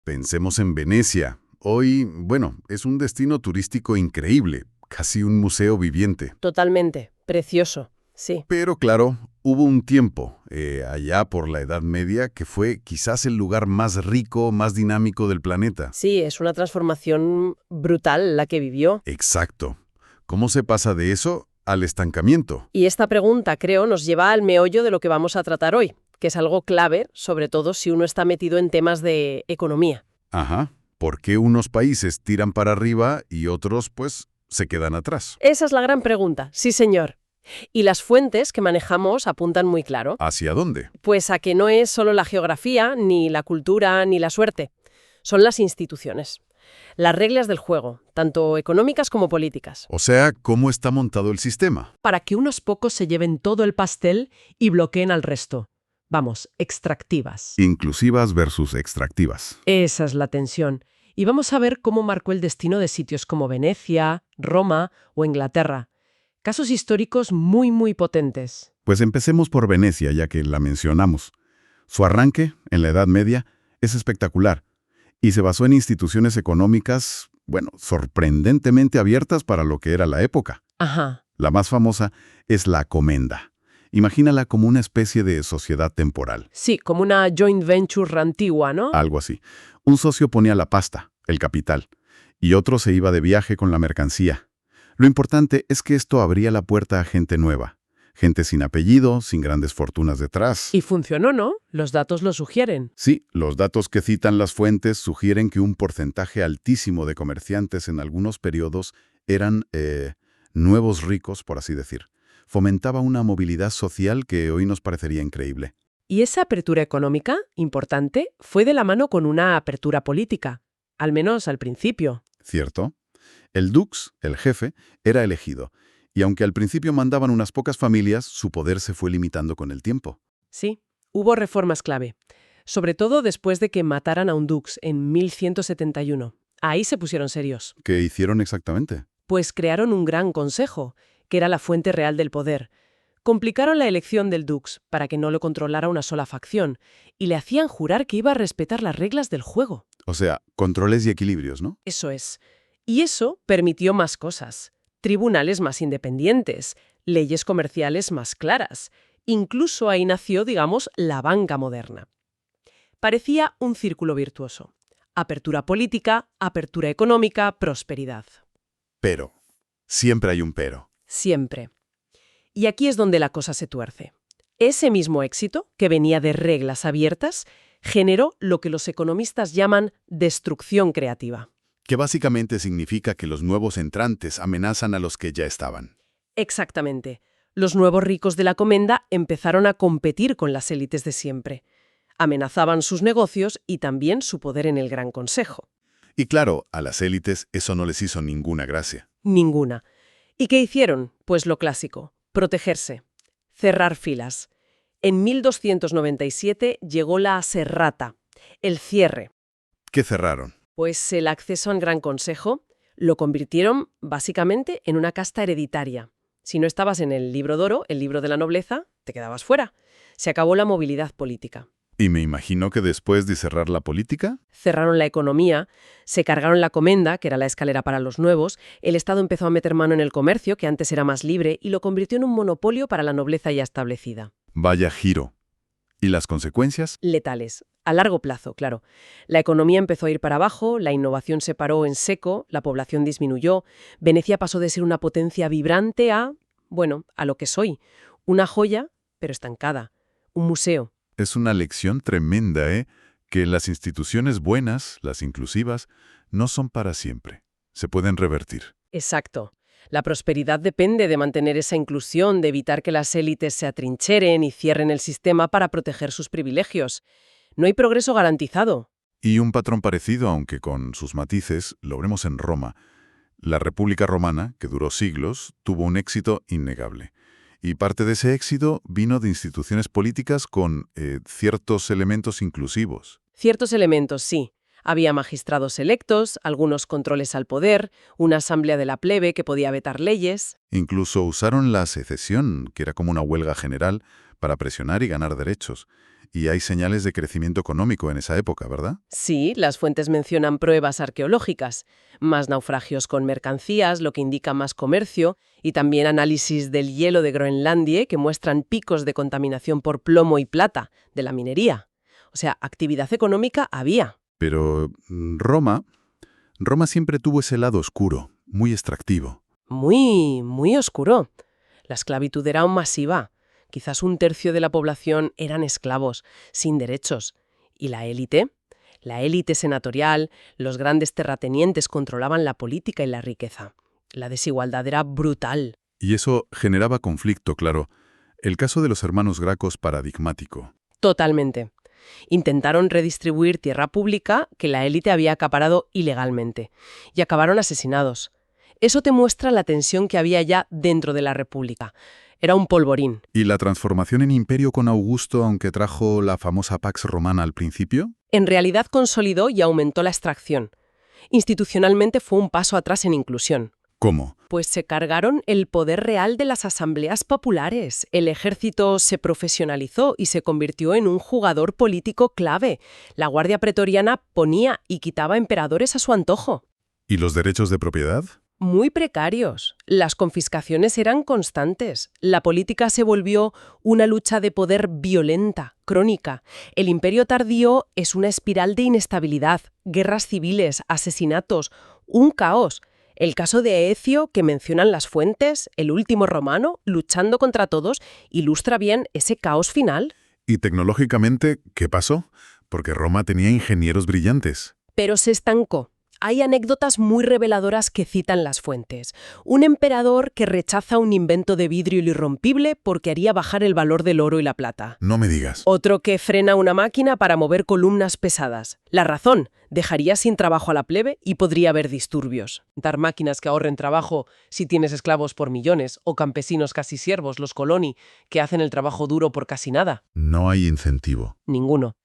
Pensemos en Venecia. Hoy, bueno, es un destino turístico increíble, casi un museo viviente. Totalmente. Precioso. Sí. Pero claro, hubo un tiempo, allá por la Edad Media, que fue quizás el lugar más rico, más dinámico del planeta. Sí, es una transformación brutal la que vivió. Exacto. ¿Cómo se pasa de eso al estancamiento? Y esta pregunta, creo, nos lleva al meollo de lo que vamos a tratar hoy, que es algo clave, sobre todo si uno está metido en temas de economía. Ajá. ¿Por qué unos países tiran para arriba y otros, pues, se quedan atrás? Esa es la gran pregunta, sí señor. Y las fuentes que manejamos apuntan muy claro. ¿Hacia dónde? Pues a que no es solo la geografía, ni la cultura, ni la suerte. Son las instituciones. Las reglas del juego, tanto económicas como políticas. O sea, ¿cómo está montado el sistema? Para que unos pocos se lleven todo el pastel y bloqueen al resto. Vamos, extractivas. Inclusivas versus extractivas. Esa es la tensión. Y vamos a ver cómo marcó el destino de sitios como Venecia, Roma o Inglaterra. Casos históricos muy potentes. Pues empecemos por Venecia, ya que la mencionamos. Su arranque, en la Edad Media, es espectacular y se basó en instituciones económicas, bueno, sorprendentemente abiertas para lo que era la época. Ajá. La más famosa es la comenda. Imagínala como una especie de sociedad temporal. Sí, como una joint venture antigua, ¿no? Algo así. Un socio ponía la pasta, el capital, y otro se iba de viaje con la mercancía. Lo importante es que esto abría la puerta a gente nueva, gente sin apellido, sin grandes fortunas detrás. Y funcionó, ¿no? Los datos lo sugieren. Sí, los datos que citan las fuentes sugieren que un porcentaje altísimo de comerciantes en algunos periodos eran nuevos ricos, por así decir. Fomentaba una movilidad social que hoy nos parecería increíble. Y esa apertura económica, importante, fue de la mano con una apertura política, al menos al principio. ¿Cierto? El dux, el jefe, era elegido, y aunque al principio mandaban unas pocas familias, su poder se fue limitando con el tiempo. Sí, hubo reformas clave, sobre todo después de que mataran a un dux en 1171. Ahí se pusieron serios. ¿Qué hicieron exactamente? Pues crearon un gran consejo, que era la fuente real del poder. Complicaron la elección del dux para que no lo controlara una sola facción, y le hacían jurar que iba a respetar las reglas del juego. O sea, controles y equilibrios, ¿no? Eso es. Y eso permitió más cosas. Tribunales más independientes, leyes comerciales más claras. Incluso ahí nació, digamos, la banca moderna. Parecía un círculo virtuoso. Apertura política, apertura económica, prosperidad. Pero. Siempre hay un pero. Siempre. Y aquí es donde la cosa se tuerce. Ese mismo éxito, que venía de reglas abiertas, generó lo que los economistas llaman destrucción creativa. Que básicamente significa que los nuevos entrantes amenazan a los que ya estaban. Exactamente. Los nuevos ricos de la comenda empezaron a competir con las élites de siempre. Amenazaban sus negocios y también su poder en el Gran Consejo. Y claro, a las élites eso no les hizo ninguna gracia. Ninguna. ¿Y qué hicieron? Pues lo clásico, protegerse, cerrar filas. En 1297 llegó la aserrata, el cierre. ¿Qué cerraron? Pues el acceso al Gran Consejo lo convirtieron básicamente en una casta hereditaria. Si no estabas en el libro de oro, el libro de la nobleza, te quedabas fuera. Se acabó la movilidad política. Y me imagino que después de cerrar la política, Cerraron la economía, se cargaron la comenda, que era la escalera para los nuevos, el Estado empezó a meter mano en el comercio, que antes era más libre, y lo convirtió en un monopolio para la nobleza ya establecida. vaya giro. ¿Y las consecuencias? Letales. A largo plazo, claro. La economía empezó a ir para abajo, la innovación se paró en seco, la población disminuyó, Venecia pasó de ser una potencia vibrante a, bueno, a lo que es hoy. Una joya, pero estancada. Un museo. Es una lección tremenda, ¿eh? Que las instituciones buenas, las inclusivas, no son para siempre. Se pueden revertir. Exacto. La prosperidad depende de mantener esa inclusión, de evitar que las élites se atrincheren y cierren el sistema para proteger sus privilegios. No hay progreso garantizado. Y un patrón parecido, aunque con sus matices, lo vemos en Roma. La República Romana, que duró siglos, tuvo un éxito innegable. Y parte de ese éxito vino de instituciones políticas con ciertos elementos inclusivos. Ciertos elementos, sí. Había magistrados electos, algunos controles al poder, una asamblea de la plebe que podía vetar leyes. Incluso usaron la secesión, que era como una huelga general, para presionar y ganar derechos. Y hay señales de crecimiento económico en esa época, ¿verdad? Sí, las fuentes mencionan pruebas arqueológicas, más naufragios con mercancías, lo que indica más comercio, y también análisis del hielo de Groenlandia que muestran picos de contaminación por plomo y plata de la minería. O sea, actividad económica había. Pero Roma siempre tuvo ese lado oscuro, muy extractivo. Muy oscuro. La esclavitud era aún masiva. Quizás un tercio de la población eran esclavos, sin derechos. ¿Y la élite? La élite senatorial, los grandes terratenientes controlaban la política y la riqueza. La desigualdad era brutal. Y eso generaba conflicto, claro. El caso de los hermanos Gracos paradigmático. Totalmente. Intentaron redistribuir tierra pública que la élite había acaparado ilegalmente y acabaron asesinados. Eso te muestra la tensión que había ya dentro de la República. Era un polvorín. ¿Y la transformación en imperio con Augusto, aunque trajo la famosa Pax Romana al principio? En realidad consolidó y aumentó la extracción. Institucionalmente fue un paso atrás en inclusión. ¿Cómo? Pues se cargaron el poder real de las asambleas populares. El ejército se profesionalizó y se convirtió en un jugador político clave. La Guardia Pretoriana ponía y quitaba emperadores a su antojo. ¿Y los derechos de propiedad? Muy precarios. Las confiscaciones eran constantes. La política se volvió una lucha de poder violenta, crónica. El imperio tardío es una espiral de inestabilidad, guerras civiles, asesinatos, un caos. El caso de Ecio, que mencionan las fuentes, el último romano, luchando contra todos, ilustra bien ese caos final. ¿Y tecnológicamente qué pasó? Porque Roma tenía ingenieros brillantes. Pero se estancó. Hay anécdotas muy reveladoras que citan las fuentes. Un emperador que rechaza un invento de vidrio irrompible porque haría bajar el valor del oro y la plata. No me digas. Otro que frena una máquina para mover columnas pesadas. La razón, dejaría sin trabajo a la plebe y podría haber disturbios. Dar máquinas que ahorren trabajo si tienes esclavos por millones o campesinos casi siervos, los coloni, que hacen el trabajo duro por casi nada. No hay incentivo. Ninguno.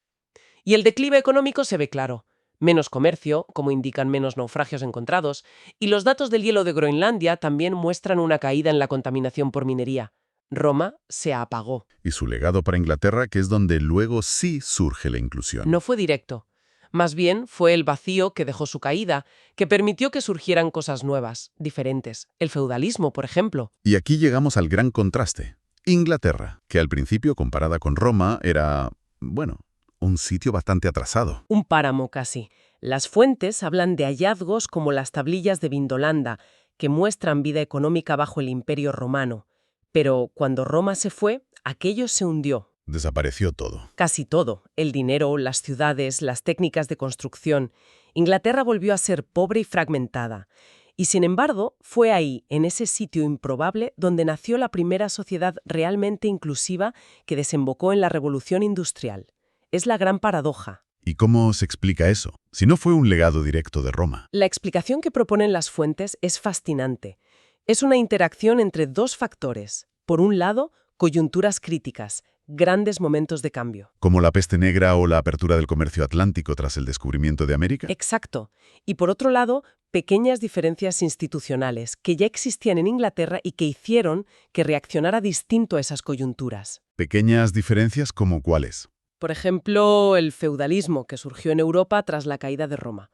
Y el declive económico se ve claro. Menos comercio, como indican menos naufragios encontrados, y los datos del hielo de Groenlandia también muestran una caída en la contaminación por minería. Roma se apagó. Y su legado para Inglaterra, que es donde luego sí surge la inclusión. No fue directo. Más bien fue el vacío que dejó su caída, que permitió que surgieran cosas nuevas, diferentes. El feudalismo, por ejemplo. Y aquí llegamos al gran contraste. Inglaterra, que al principio, comparada con Roma, era, bueno, un sitio bastante atrasado. Un páramo casi. Las fuentes hablan de hallazgos como las tablillas de Vindolanda, que muestran vida económica bajo el Imperio Romano. Pero cuando Roma se fue, aquello se hundió. Desapareció todo. Casi todo. El dinero, las ciudades, las técnicas de construcción. Inglaterra volvió a ser pobre y fragmentada. Y sin embargo, fue ahí, en ese sitio improbable, donde nació la primera sociedad realmente inclusiva que desembocó en la Revolución Industrial. Es la gran paradoja. ¿Y cómo se explica eso? Si no fue un legado directo de Roma. La explicación que proponen las fuentes es fascinante. Es una interacción entre dos factores. Por un lado, coyunturas críticas, grandes momentos de cambio. ¿Como la peste negra o la apertura del comercio atlántico tras el descubrimiento de América? Exacto. Y por otro lado, pequeñas diferencias institucionales que ya existían en Inglaterra y que hicieron que reaccionara distinto a esas coyunturas. ¿Pequeñas diferencias como cuáles? Por ejemplo, el feudalismo que surgió en Europa tras la caída de Roma.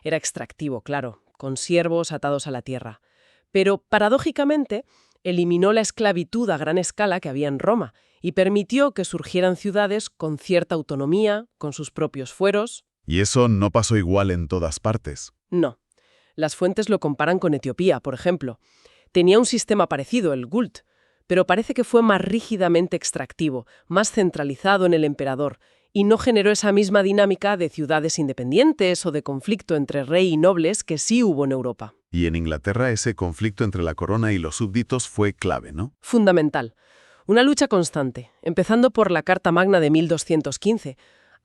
Era extractivo, claro, con siervos atados a la tierra. Pero, paradójicamente, eliminó la esclavitud a gran escala que había en Roma y permitió que surgieran ciudades con cierta autonomía, con sus propios fueros. ¿Y eso no pasó igual en todas partes? No. Las fuentes lo comparan con Etiopía, por ejemplo. Tenía un sistema parecido, el Gult, pero parece que fue más rígidamente extractivo, más centralizado en el emperador, y no generó esa misma dinámica de ciudades independientes o de conflicto entre rey y nobles que sí hubo en Europa. Y en Inglaterra ese conflicto entre la corona y los súbditos fue clave, ¿no? Fundamental. Una lucha constante, empezando por la Carta Magna de 1215,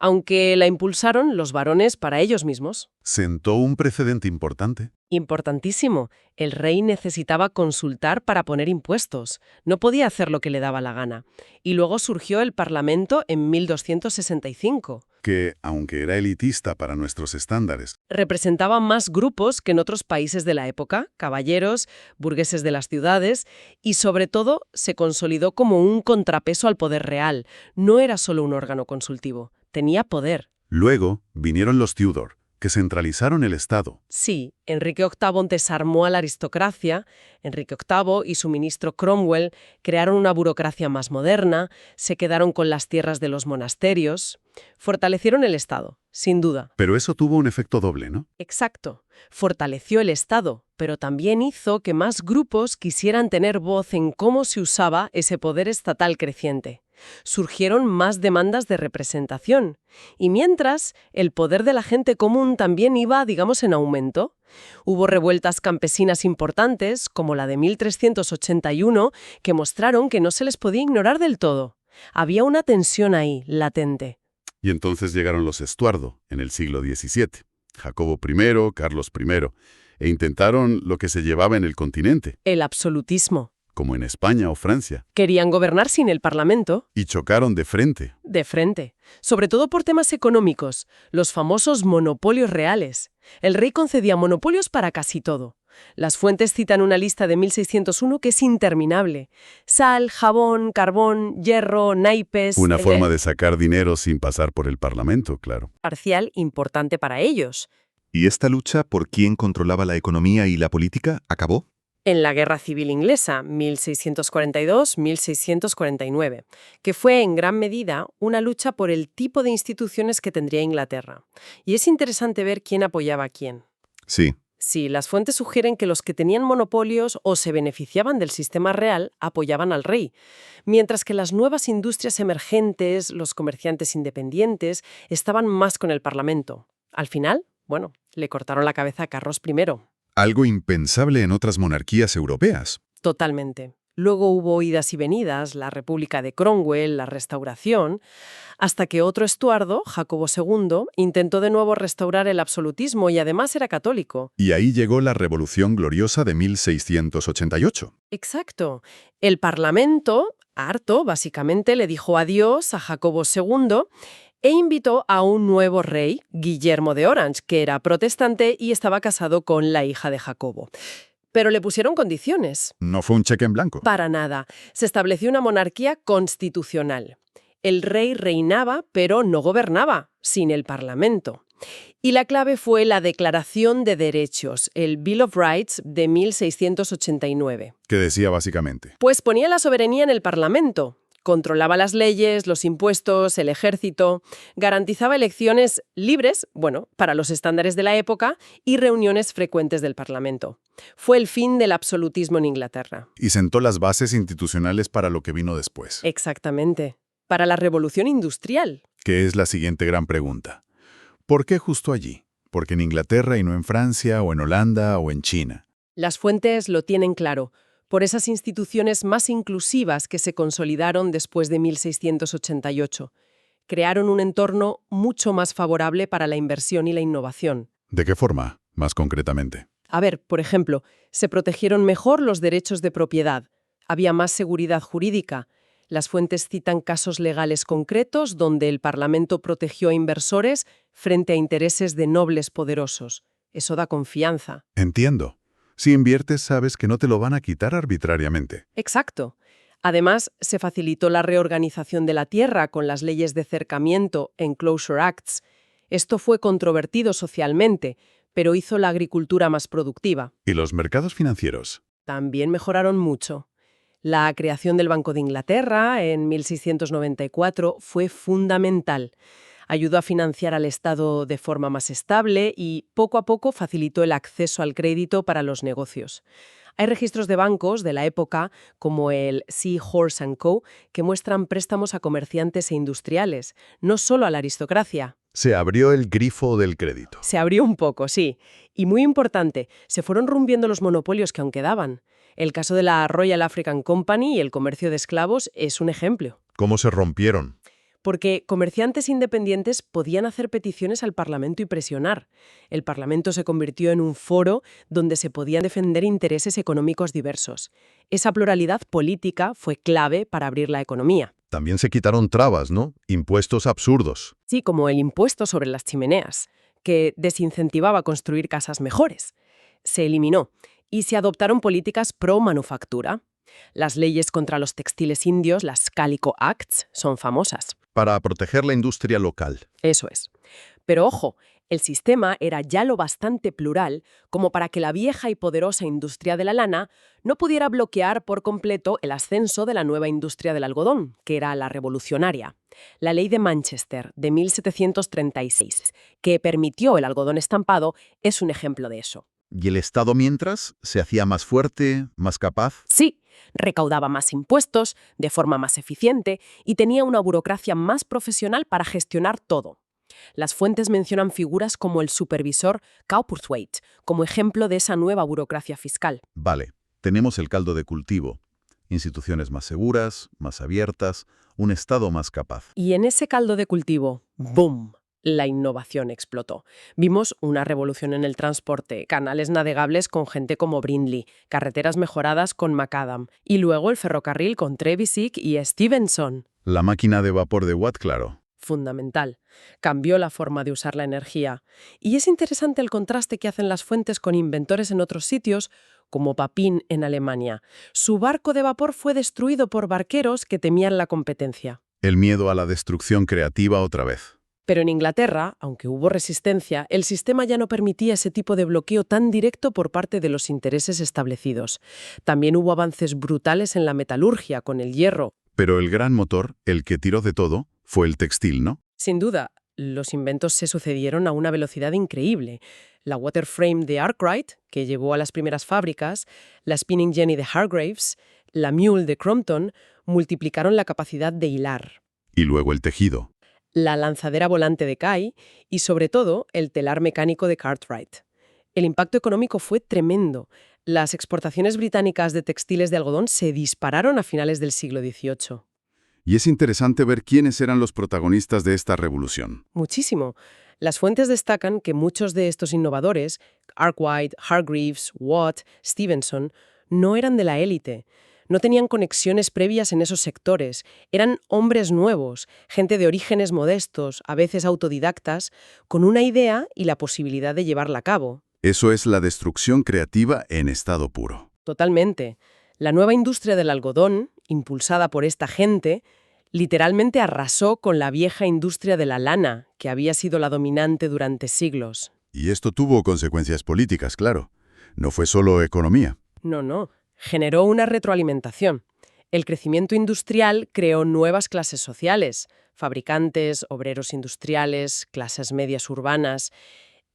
aunque la impulsaron los varones para ellos mismos. Sentó un precedente importante. Importantísimo. El rey necesitaba consultar para poner impuestos. No podía hacer lo que le daba la gana. Y luego surgió el Parlamento en 1265. Que, aunque era elitista para nuestros estándares, Representaba más grupos que en otros países de la época, caballeros, burgueses de las ciudades, y sobre todo se consolidó como un contrapeso al poder real. No era solo un órgano consultivo, tenía poder. luego vinieron los Tudor, que centralizaron el Estado. Sí, Enrique VIII desarmó a la aristocracia. Enrique VIII y su ministro Cromwell crearon una burocracia más moderna, se quedaron con las tierras de los monasterios, fortalecieron el Estado, sin duda. Pero eso tuvo un efecto doble, ¿no? Exacto, fortaleció el Estado, pero también hizo que más grupos quisieran tener voz en cómo se usaba ese poder estatal creciente. Surgieron más demandas de representación. Y mientras, el poder de la gente común también iba, digamos, en aumento. Hubo revueltas campesinas importantes, como la de 1381, que mostraron que no se les podía ignorar del todo. Había una tensión ahí, latente. Y entonces llegaron los Estuardo, en el siglo XVII. Jacobo I, Carlos I, e intentaron lo que se llevaba en el continente, El absolutismo. como en España o Francia, Querían gobernar sin el Parlamento. y chocaron de frente. De frente, sobre todo por temas económicos, los famosos monopolios reales. El rey concedía monopolios para casi todo. Las fuentes citan una lista de 1601 que es interminable. Sal, jabón, carbón, hierro, naipes... Una forma de sacar dinero sin pasar por el Parlamento, claro. Parcial importante para ellos. ¿Y esta lucha por quién controlaba la economía y la política acabó? En la Guerra Civil Inglesa, 1642-1649, que fue en gran medida una lucha por el tipo de instituciones que tendría Inglaterra. Y es interesante ver quién apoyaba a quién. Sí. Sí, las fuentes sugieren que los que tenían monopolios o se beneficiaban del sistema real apoyaban al rey, mientras que las nuevas industrias emergentes, los comerciantes independientes, estaban más con el Parlamento. Al final, bueno, le cortaron la cabeza a Carlos I. Algo impensable en otras monarquías europeas. Totalmente. Luego hubo idas y venidas, la República de Cromwell, la Restauración, hasta que otro Estuardo, Jacobo II, intentó de nuevo restaurar el absolutismo y además era católico. Y ahí llegó la Revolución Gloriosa de 1688. Exacto. El Parlamento, harto, básicamente le dijo adiós a Jacobo II e invitó a un nuevo rey, Guillermo de Orange, que era protestante y estaba casado con la hija de Jacobo. Pero le pusieron condiciones. No fue un cheque en blanco. Para nada. Se estableció una monarquía constitucional. El rey reinaba, pero no gobernaba, sin el Parlamento. Y la clave fue la Declaración de Derechos, el Bill of Rights de 1689. Que decía básicamente: Pues ponía la soberanía en el Parlamento. Controlaba las leyes, los impuestos, el ejército, garantizaba elecciones libres, bueno, para los estándares de la época, y reuniones frecuentes del Parlamento. Fue el fin del absolutismo en Inglaterra. y sentó las bases institucionales para lo que vino después. Exactamente. Para la revolución industrial. Que es la siguiente gran pregunta. ¿Por qué justo allí? ¿Por qué en Inglaterra y no en Francia, o en Holanda, o en China? Las fuentes lo tienen claro. Por esas instituciones más inclusivas que se consolidaron después de 1688. Crearon un entorno mucho más favorable para la inversión y la innovación. ¿De qué forma, más concretamente? A ver, por ejemplo, se protegieron mejor los derechos de propiedad. Había más seguridad jurídica. Las fuentes citan casos legales concretos donde el Parlamento protegió a inversores frente a intereses de nobles poderosos. Eso da confianza. Entiendo. Si inviertes, sabes que no te lo van a quitar arbitrariamente. Exacto. Además, se facilitó la reorganización de la tierra con las leyes de cercamiento, Enclosure Acts. Esto fue controvertido socialmente, pero hizo la agricultura más productiva. ¿Y los mercados financieros? También mejoraron mucho. La creación del Banco de Inglaterra en 1694 fue fundamental. Ayudó a financiar al Estado de forma más estable y, poco a poco, facilitó el acceso al crédito para los negocios. Hay registros de bancos de la época, como el Sea Horse & Co., que muestran préstamos a comerciantes e industriales, no solo a la aristocracia. Se abrió el grifo del crédito. Se abrió un poco, sí. Y muy importante, se fueron rompiendo los monopolios que aún quedaban. El caso de la Royal African Company y el comercio de esclavos es un ejemplo. ¿Cómo se rompieron? porque comerciantes independientes podían hacer peticiones al Parlamento y presionar. El Parlamento se convirtió en un foro donde se podían defender intereses económicos diversos. Esa pluralidad política fue clave para abrir la economía. También se quitaron trabas, ¿no? Impuestos absurdos. Sí, como el impuesto sobre las chimeneas, que desincentivaba construir casas mejores. Se eliminó y se adoptaron políticas pro manufactura. Las leyes contra los textiles indios, las Calico Acts, son famosas. Para proteger la industria local. Eso es. Pero ojo, el sistema era ya lo bastante plural como para que la vieja y poderosa industria de la lana no pudiera bloquear por completo el ascenso de la nueva industria del algodón, que era la revolucionaria. La Ley de Manchester, de 1736, que permitió el algodón estampado, es un ejemplo de eso. ¿Y el Estado mientras se hacía más fuerte, más capaz? Sí, recaudaba más impuestos, de forma más eficiente, y tenía una burocracia más profesional para gestionar todo. Las fuentes mencionan figuras como el supervisor Cowperthwaite, como ejemplo de esa nueva burocracia fiscal. Vale, tenemos el caldo de cultivo. Instituciones más seguras, más abiertas, un Estado más capaz. Y en ese caldo de cultivo, ¡boom!, la innovación explotó. Vimos una revolución en el transporte, canales navegables con gente como Brindley, carreteras mejoradas con Macadam, y luego el ferrocarril con Trevisick y Stephenson. La máquina de vapor de Watt, claro. Fundamental. Cambió la forma de usar la energía. Y es interesante el contraste que hacen las fuentes con inventores en otros sitios, como Papin en Alemania. Su barco de vapor fue destruido por barqueros que temían la competencia. El miedo a la destrucción creativa otra vez. Pero en Inglaterra, aunque hubo resistencia, el sistema ya no permitía ese tipo de bloqueo tan directo por parte de los intereses establecidos. También hubo avances brutales en la metalurgia, con el hierro. Pero el gran motor, el que tiró de todo, fue el textil, ¿no? Sin duda, los inventos se sucedieron a una velocidad increíble. La Waterframe de Arkwright, que llevó a las primeras fábricas, la Spinning Jenny de Hargreaves, la Mule de Crompton, multiplicaron la capacidad de hilar. Y luego el tejido. La lanzadera volante de Kay y, sobre todo, el telar mecánico de Cartwright. El impacto económico fue tremendo. Las exportaciones británicas de textiles de algodón se dispararon a finales del siglo XVIII. Y es interesante ver quiénes eran los protagonistas de esta revolución. Muchísimo. Las fuentes destacan que muchos de estos innovadores, Arkwright, Hargreaves, Watt, Stephenson, no eran de la élite. No tenían conexiones previas en esos sectores. Eran hombres nuevos, gente de orígenes modestos, a veces autodidactas, con una idea y la posibilidad de llevarla a cabo. Eso es la destrucción creativa en estado puro. Totalmente. La nueva industria del algodón, impulsada por esta gente, literalmente arrasó con la vieja industria de la lana, que había sido la dominante durante siglos. Y esto tuvo consecuencias políticas, claro. No fue solo economía. No. Generó una retroalimentación. El crecimiento industrial creó nuevas clases sociales, fabricantes, obreros industriales, clases medias urbanas,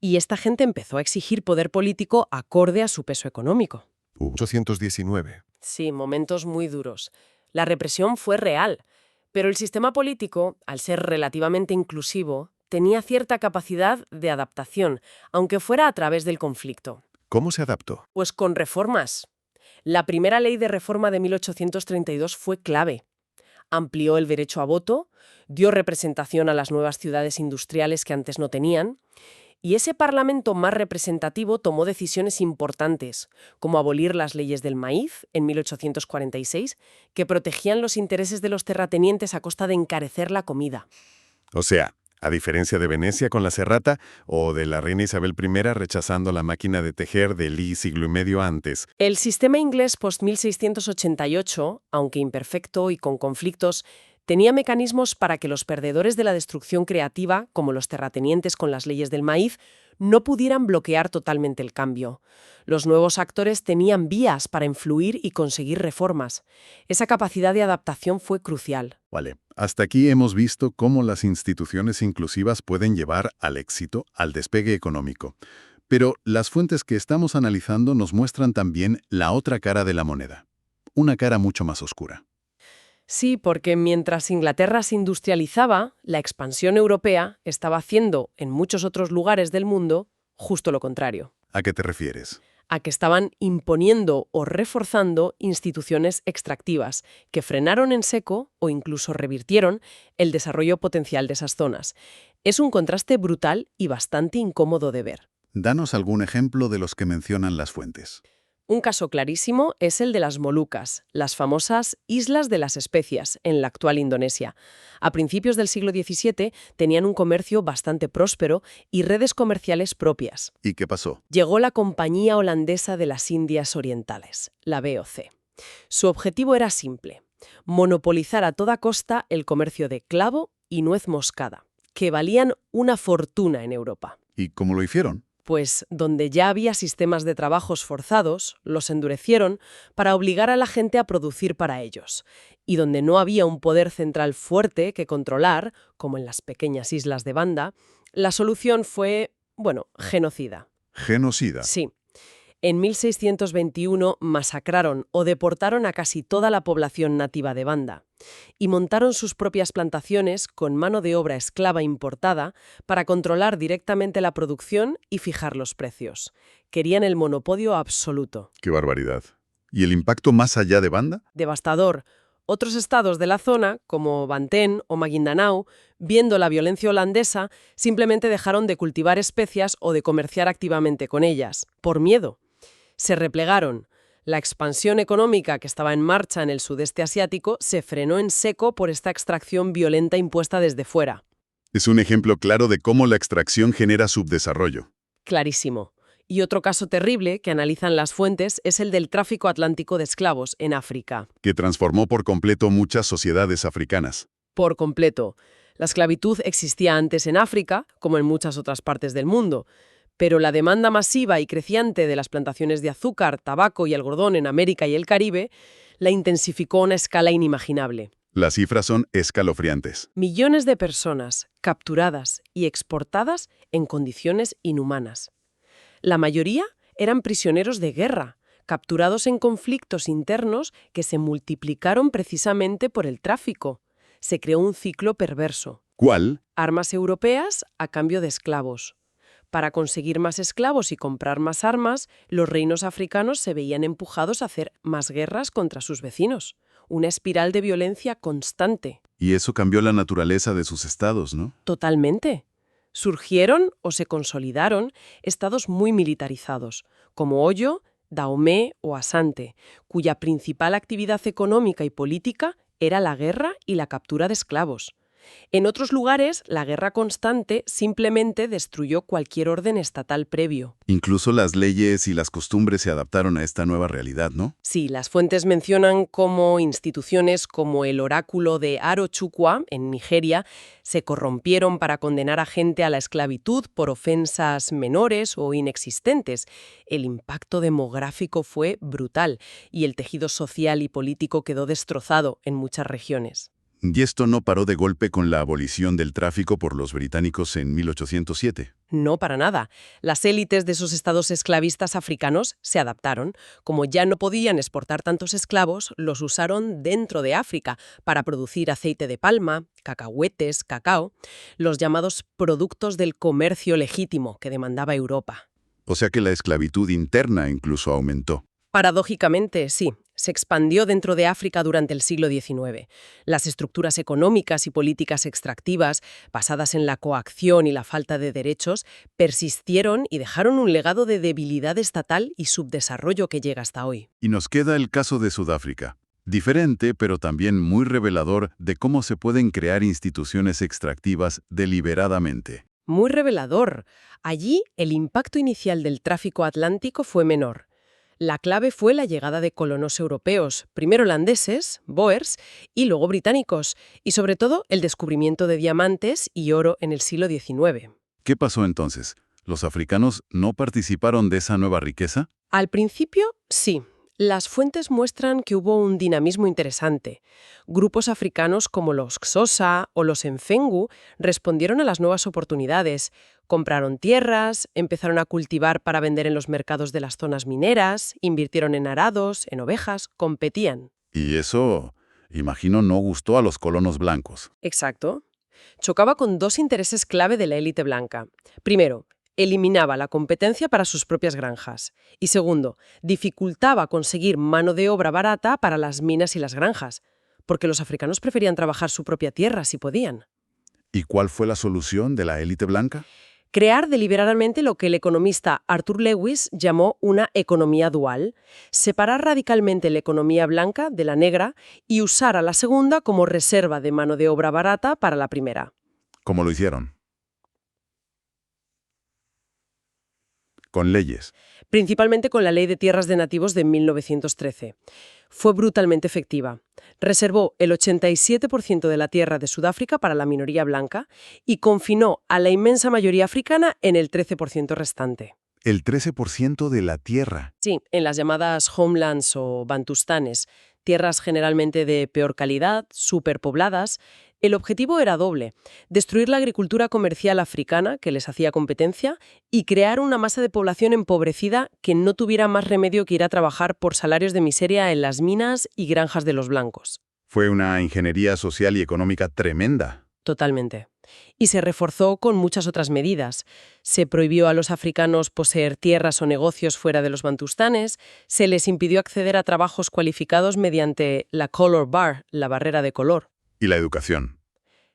y esta gente empezó a exigir poder político acorde a su peso económico. 819. Sí, momentos muy duros. La represión fue real, pero el sistema político, al ser relativamente inclusivo, tenía cierta capacidad de adaptación, aunque fuera a través del conflicto. ¿Cómo se adaptó? Pues con reformas. La primera ley de reforma de 1832 fue clave. Amplió el derecho a voto, dio representación a las nuevas ciudades industriales que antes no tenían, y ese parlamento más representativo tomó decisiones importantes, como abolir las leyes del maíz en 1846, que protegían los intereses de los terratenientes a costa de encarecer la comida. O sea, a diferencia de Venecia con la serrata o de la reina Isabel I rechazando la máquina de tejer de Lee siglo y medio antes. El sistema inglés post-1688, aunque imperfecto y con conflictos, tenía mecanismos para que los perdedores de la destrucción creativa, como los terratenientes con las leyes del maíz, no pudieran bloquear totalmente el cambio. Los nuevos actores tenían vías para influir y conseguir reformas. Esa capacidad de adaptación fue crucial. Vale, hasta aquí hemos visto cómo las instituciones inclusivas pueden llevar al éxito, al despegue económico. Pero las fuentes que estamos analizando nos muestran también la otra cara de la moneda. Una cara mucho más oscura. Sí, porque mientras Inglaterra se industrializaba, la expansión europea estaba haciendo en muchos otros lugares del mundo justo lo contrario. ¿A qué te refieres? a que estaban imponiendo o reforzando instituciones extractivas que frenaron en seco o incluso revirtieron el desarrollo potencial de esas zonas. Es un contraste brutal y bastante incómodo de ver. Danos algún ejemplo de los que mencionan las fuentes. Un caso clarísimo es el de las Molucas, las famosas Islas de las Especias, en la actual Indonesia. A principios del siglo XVII tenían un comercio bastante próspero y redes comerciales propias. ¿Y qué pasó? Llegó la Compañía Holandesa de las Indias Orientales, la BOC. Su objetivo era simple: monopolizar a toda costa el comercio de clavo y nuez moscada, que valían una fortuna en Europa. ¿Y cómo lo hicieron? Pues donde ya había sistemas de trabajos forzados, los endurecieron para obligar a la gente a producir para ellos. Y donde no había un poder central fuerte que controlar, como en las pequeñas islas de Banda, la solución fue, genocida. Genocida. Sí. En 1621 masacraron o deportaron a casi toda la población nativa de Banda y montaron sus propias plantaciones con mano de obra esclava importada para controlar directamente la producción y fijar los precios. Querían el monopolio absoluto. ¡Qué barbaridad! ¿Y el impacto más allá de Banda? Devastador. Otros estados de la zona, como Banten o Maguindanao, viendo la violencia holandesa, simplemente dejaron de cultivar especias o de comerciar activamente con ellas, por miedo. Se replegaron. La expansión económica que estaba en marcha en el sudeste asiático se frenó en seco por esta extracción violenta impuesta desde fuera. Es un ejemplo claro de cómo la extracción genera subdesarrollo. Clarísimo. Y otro caso terrible que analizan las fuentes es el del tráfico atlántico de esclavos en África. Que transformó por completo muchas sociedades africanas. Por completo. La esclavitud existía antes en África, como en muchas otras partes del mundo. Pero la demanda masiva y creciente de las plantaciones de azúcar, tabaco y algodón en América y el Caribe la intensificó a una escala inimaginable. Las cifras son escalofriantes. Millones de personas capturadas y exportadas en condiciones inhumanas. La mayoría eran prisioneros de guerra, capturados en conflictos internos que se multiplicaron precisamente por el tráfico. Se creó un ciclo perverso. ¿Cuál? Armas europeas a cambio de esclavos. Para conseguir más esclavos y comprar más armas, los reinos africanos se veían empujados a hacer más guerras contra sus vecinos. Una espiral de violencia constante. Y eso cambió la naturaleza de sus estados, ¿no? Totalmente. Surgieron o se consolidaron estados muy militarizados, como Oyo, Dahomey o Asante, cuya principal actividad económica y política era la guerra y la captura de esclavos. En otros lugares, la guerra constante simplemente destruyó cualquier orden estatal previo. Incluso las leyes y las costumbres se adaptaron a esta nueva realidad, ¿no? Sí, las fuentes mencionan cómo instituciones como el oráculo de Arochukwu, en Nigeria, se corrompieron para condenar a gente a la esclavitud por ofensas menores o inexistentes. El impacto demográfico fue brutal y el tejido social y político quedó destrozado en muchas regiones. Y esto no paró de golpe con la abolición del tráfico por los británicos en 1807. No, para nada. Las élites de esos estados esclavistas africanos se adaptaron. Como ya no podían exportar tantos esclavos, los usaron dentro de África para producir aceite de palma, cacahuetes, cacao, los llamados productos del comercio legítimo que demandaba Europa. O sea que la esclavitud interna incluso aumentó. Paradójicamente, sí. Se expandió dentro de África durante el siglo XIX. Las estructuras económicas y políticas extractivas, basadas en la coacción y la falta de derechos, persistieron y dejaron un legado de debilidad estatal y subdesarrollo que llega hasta hoy. Y nos queda el caso de Sudáfrica. Diferente, pero también muy revelador de cómo se pueden crear instituciones extractivas deliberadamente. Muy revelador. Allí, el impacto inicial del tráfico atlántico fue menor. La clave fue la llegada de colonos europeos, primero holandeses, Boers, y luego británicos, y sobre todo el descubrimiento de diamantes y oro en el siglo XIX. ¿Qué pasó entonces? ¿Los africanos no participaron de esa nueva riqueza? Al principio, sí. Las fuentes muestran que hubo un dinamismo interesante. Grupos africanos como los Xhosa o los Mfengu respondieron a las nuevas oportunidades. Compraron tierras, empezaron a cultivar para vender en los mercados de las zonas mineras, invirtieron en arados, en ovejas, competían. Y eso, imagino, no gustó a los colonos blancos. Exacto. Chocaba con dos intereses clave de la élite blanca. Primero, eliminaba la competencia para sus propias granjas. Y segundo, dificultaba conseguir mano de obra barata para las minas y las granjas, porque los africanos preferían trabajar su propia tierra si podían. ¿Y cuál fue la solución de la élite blanca? Crear deliberadamente lo que el economista Arthur Lewis llamó una economía dual, separar radicalmente la economía blanca de la negra y usar a la segunda como reserva de mano de obra barata para la primera. ¿Cómo lo hicieron? Con leyes. Principalmente con la Ley de Tierras de Nativos de 1913. Fue brutalmente efectiva. Reservó el 87% de la tierra de Sudáfrica para la minoría blanca y confinó a la inmensa mayoría africana en el 13% restante. El 13% de la tierra. Sí, en las llamadas homelands o bantustanes, tierras generalmente de peor calidad, superpobladas. El objetivo era doble: destruir la agricultura comercial africana, que les hacía competencia, y crear una masa de población empobrecida que no tuviera más remedio que ir a trabajar por salarios de miseria en las minas y granjas de los blancos. Fue una ingeniería social y económica tremenda. Totalmente. Y se reforzó con muchas otras medidas. Se prohibió a los africanos poseer tierras o negocios fuera de los bantustanes, se les impidió acceder a trabajos cualificados mediante la color bar, la barrera de color. Y la educación.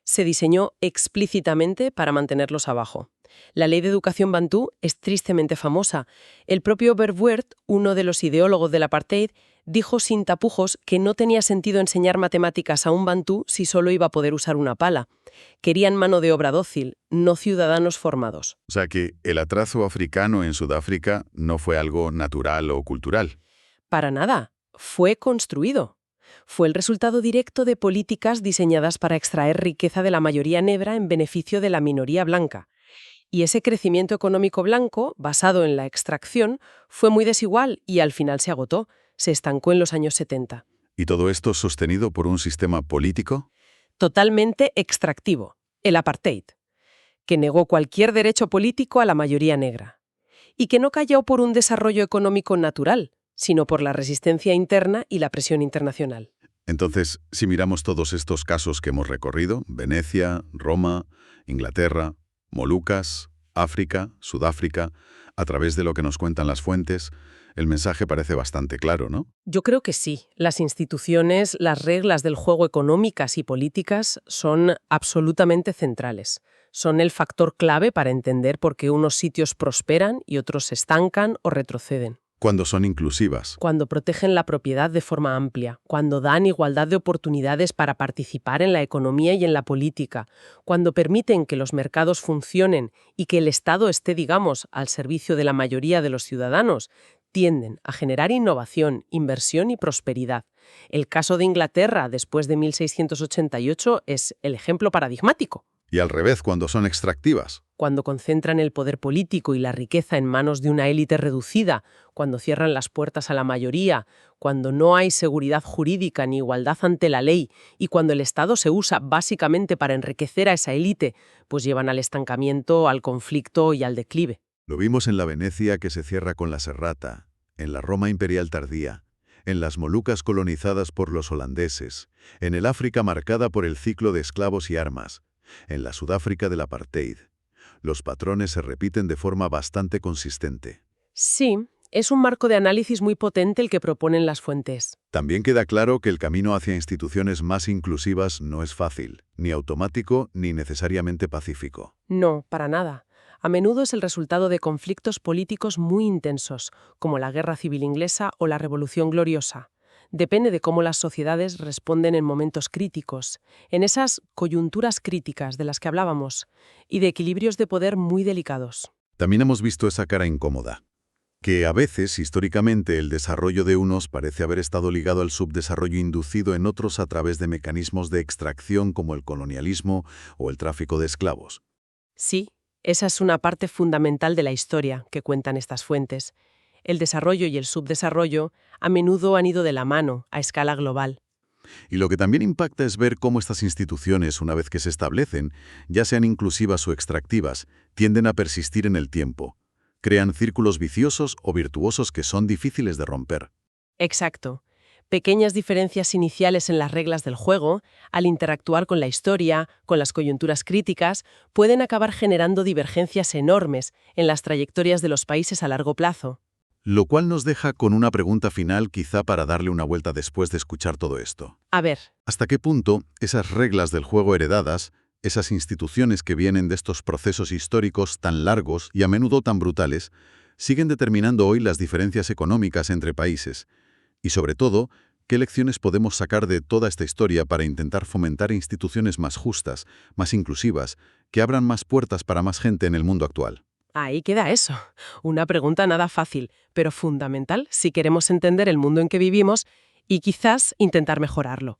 Se diseñó explícitamente para mantenerlos abajo. La ley de educación bantú es tristemente famosa. El propio Verwoerd, uno de los ideólogos del apartheid, dijo sin tapujos que no tenía sentido enseñar matemáticas a un bantú si solo iba a poder usar una pala. Querían mano de obra dócil, no ciudadanos formados. O sea que el atraso africano en Sudáfrica no fue algo natural o cultural. Para nada. Fue construido. Fue el resultado directo de políticas diseñadas para extraer riqueza de la mayoría negra en beneficio de la minoría blanca. Y ese crecimiento económico blanco, basado en la extracción, fue muy desigual y al final se agotó. Se estancó en los años 70. ¿Y todo esto sostenido por un sistema político? Totalmente extractivo, el apartheid, que negó cualquier derecho político a la mayoría negra. Y que no cayó por un desarrollo económico natural, sino por la resistencia interna y la presión internacional. Entonces, si miramos todos estos casos que hemos recorrido, Venecia, Roma, Inglaterra, Molucas, África, Sudáfrica, a través de lo que nos cuentan las fuentes, el mensaje parece bastante claro, ¿no? Yo creo que sí. Las instituciones, las reglas del juego económicas y políticas son absolutamente centrales. Son el factor clave para entender por qué unos sitios prosperan y otros se estancan o retroceden. Cuando son inclusivas. Cuando protegen la propiedad de forma amplia, cuando dan igualdad de oportunidades para participar en la economía y en la política, cuando permiten que los mercados funcionen y que el Estado esté, digamos, al servicio de la mayoría de los ciudadanos, tienden a generar innovación, inversión y prosperidad. El caso de Inglaterra después de 1688 es el ejemplo paradigmático. Y al revés, cuando son extractivas. Cuando concentran el poder político y la riqueza en manos de una élite reducida, cuando cierran las puertas a la mayoría, cuando no hay seguridad jurídica ni igualdad ante la ley y cuando el Estado se usa básicamente para enriquecer a esa élite, pues llevan al estancamiento, al conflicto y al declive. Lo vimos en la Venecia que se cierra con la Serrata, en la Roma imperial tardía, en las Molucas colonizadas por los holandeses, en el África marcada por el ciclo de esclavos y armas, en la Sudáfrica del apartheid. Los patrones se repiten de forma bastante consistente. Sí, es un marco de análisis muy potente el que proponen las fuentes. También queda claro que el camino hacia instituciones más inclusivas no es fácil, ni automático ni necesariamente pacífico. No, para nada. A menudo es el resultado de conflictos políticos muy intensos, como la Guerra Civil Inglesa o la Revolución Gloriosa. Depende de cómo las sociedades responden en momentos críticos, en esas coyunturas críticas de las que hablábamos, y de equilibrios de poder muy delicados. También hemos visto esa cara incómoda, que a veces, históricamente, el desarrollo de unos parece haber estado ligado al subdesarrollo inducido en otros a través de mecanismos de extracción como el colonialismo o el tráfico de esclavos. Sí, esa es una parte fundamental de la historia que cuentan estas fuentes. El desarrollo y el subdesarrollo a menudo han ido de la mano a escala global. Y lo que también impacta es ver cómo estas instituciones, una vez que se establecen, ya sean inclusivas o extractivas, tienden a persistir en el tiempo. Crean círculos viciosos o virtuosos que son difíciles de romper. Exacto. Pequeñas diferencias iniciales en las reglas del juego, al interactuar con la historia, con las coyunturas críticas, pueden acabar generando divergencias enormes en las trayectorias de los países a largo plazo. Lo cual nos deja con una pregunta final quizá para darle una vuelta después de escuchar todo esto. A ver, ¿Hasta qué punto esas reglas del juego heredadas, esas instituciones que vienen de estos procesos históricos tan largos y a menudo tan brutales, siguen determinando hoy las diferencias económicas entre países? Y sobre todo, ¿qué lecciones podemos sacar de toda esta historia para intentar fomentar instituciones más justas, más inclusivas, que abran más puertas para más gente en el mundo actual? ahí queda eso. Una pregunta nada fácil, pero fundamental si queremos entender el mundo en que vivimos y quizás intentar mejorarlo.